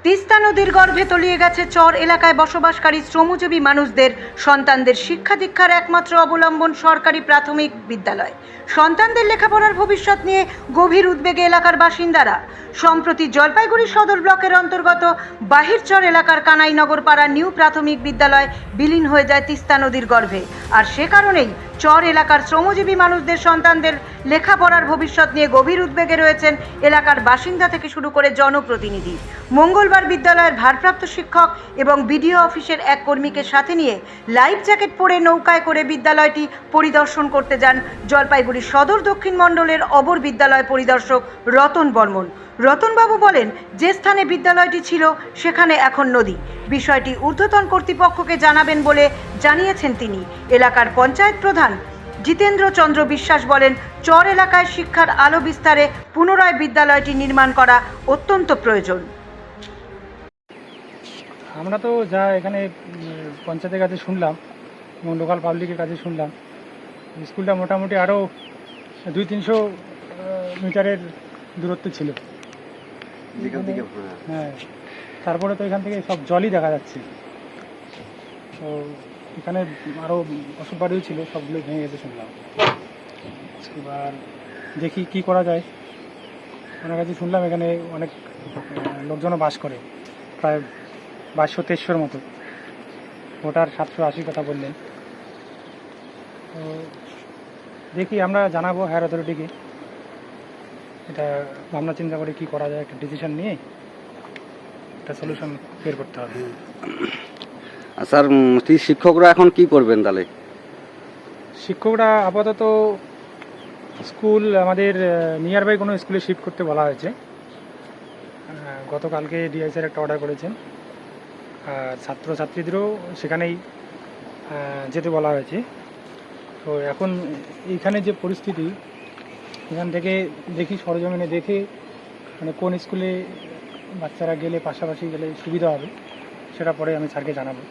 তিস্তা নদীর গর্ভে তলিয়ে গেছে চর এলাকায় বসবাসকারী শ্রমজীবী মানুষদের সন্তানদের শিক্ষা দীক্ষার একমাত্র অবলম্বন সরকারি প্রাথমিক বিদ্যালয়। সন্তানদের লেখাপড়ার ভবিষ্যৎ নিয়ে গভীর উদ্বেগে এলাকার বাসিন্দারা। সম্প্রতি জলপাইগুড়ি সদর ব্লকের অন্তর্গত বাহিরচর এলাকার কানাইনগর পাড়া নিউ প্রাথমিক বিদ্যালয় বিলীন হয়ে যায় তিস্তা নদীর গর্ভে। আর সে কারণেই চর এলাকার শ্রমজীবী মানুষদের সন্তানদের লেখাপড়ার ভবিষ্যৎ নিয়ে গভীর উদ্বেগে রয়েছেন এলাকার বাসিন্দা থেকে শুরু করে জনপ্রতিনিধি। মঙ্গলবার বিদ্যালয়ের ভারপ্রাপ্ত শিক্ষক এবং বিডিও অফিসের এক কর্মীকে সাথে নিয়ে লাইফ জ্যাকেট পরে নৌকায় করে বিদ্যালয়টি পরিদর্শন করতে যান জলপাইগুড়ি সদর দক্ষিণ মণ্ডলের অবর বিদ্যালয় পরিদর্শক রতন বর্মন। রতনবাবু বলেন, যে স্থানে বিদ্যালয়টি ছিল সেখানে এখন নদী। বিষয়টি ঊর্ধ্বতন কর্তৃপক্ষকে জানাবেন বলে জানিয়েছেন তিনি। এলাকার পঞ্চায়েত প্রধান জিতেন্দ্র চন্দ্র বিশ্বাস বলেন, চর এলাকায় শিক্ষার আলো বিস্তারে পুনরায় বিদ্যালয়টি নির্মাণ করা অত্যন্ত প্রয়োজন। আমরা তো যা এখানে পঞ্চায়েতের কাছে শুনলাম এবং লোকাল পাবলিকের কাছে শুনলাম, স্কুলটা মোটামুটি আরও 200-300 মিটারের দূরত্ব ছিল। হ্যাঁ, তারপরে তো এখান থেকে সব জলই দেখা যাচ্ছে। তো এখানে আরও বসত বাড়িও ছিল, সবগুলো ভেঙে গেছে শুনলাম। এবার দেখি কি করা যায়। ওনার কাছে শুনলাম এখানে অনেক লোকজনও বাস করে, প্রায় 2200-2300 মতো। ভোটার 780 কথা বললেন। তো দেখি, আমরা জানাবো হায়ার অথরিটিকে। এটা ভাবনা চিন্তা করে কি করা যায়, একটা ডিসিশন নিয়ে একটা সলিউশন বের করতে হবে। স্যার, শিক্ষকরা এখন কি করবেন তাহলে? শিক্ষকরা আপাতত স্কুল আমাদের নিয়ার বাই কোনো স্কুলে শিফট করতে বলা হয়েছে। গতকালকে ডিআই স্যার একটা অর্ডার করেছেন। আর ছাত্রছাত্রীদেরও সেখানেই যেতে বলা হয়েছে। তো এখন এইখানে যে পরিস্থিতি, এখান থেকে দেখি সরজমিনে দেখে মানে কোন স্কুলে বাচ্চারা গেলে পাশাপাশি গেলে সুবিধা হবে, সেটা পরে আমি স্যারকে জানাবো।